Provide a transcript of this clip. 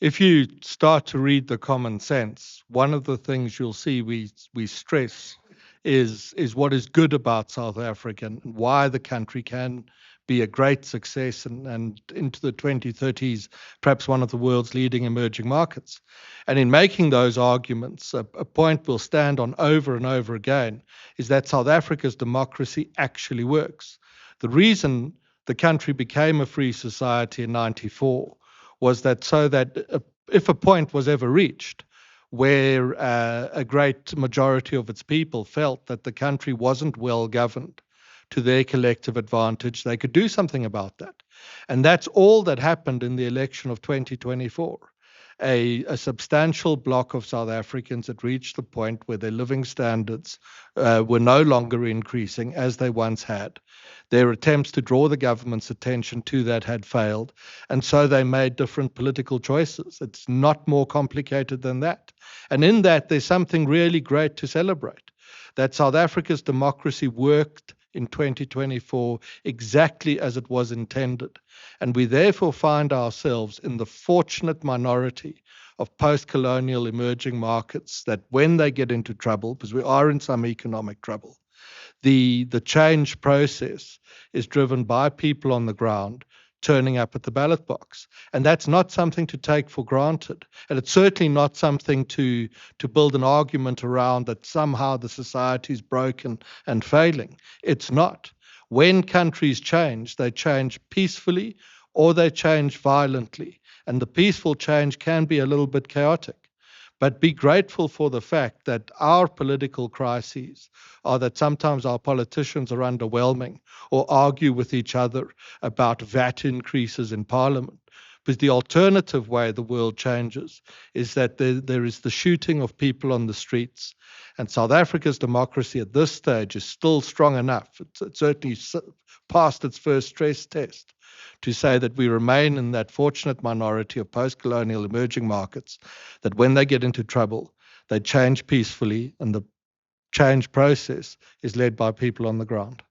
If you start to read the common sense, one of the things you'll see we stress is what is good about South Africa and why the country can be a great success and into the 2030s, perhaps one of the world's leading emerging markets. And in making those arguments, a point we'll stand on over and over again is that South Africa's democracy actually works. The reason the country became a free society in 94 was that so that if a point was ever reached where a great majority of its people felt that the country wasn't well governed to their collective advantage, they could do something about that. And that's all that happened in the election of 2024. A substantial block of South Africans had reached the point where their living standards were no longer increasing as they once had. Their attempts to draw the government's attention to that had failed, and so they made different political choices. It's not more complicated than that. And in that, there's something really great to celebrate, that South Africa's democracy worked in 2024 exactly as it was intended. And we therefore find ourselves in the fortunate minority of post-colonial emerging markets that when they get into trouble, because we are in some economic trouble, the change process is driven by people on the ground turning up at the ballot box. And that's not something to take for granted. And it's certainly not something to build an argument around that somehow the society is broken and failing. It's not. When countries change, they change peacefully or they change violently. And the peaceful change can be a little bit chaotic. But be grateful for the fact that our political crises are that sometimes our politicians are underwhelming or argue with each other about VAT increases in Parliament. Because the alternative way the world changes is that there is the shooting of people on the streets. And South Africa's democracy at this stage is still strong enough. It's certainly passed its first stress test to say that we remain in that fortunate minority of post-colonial emerging markets, that when they get into trouble, they change peacefully, and the change process is led by people on the ground.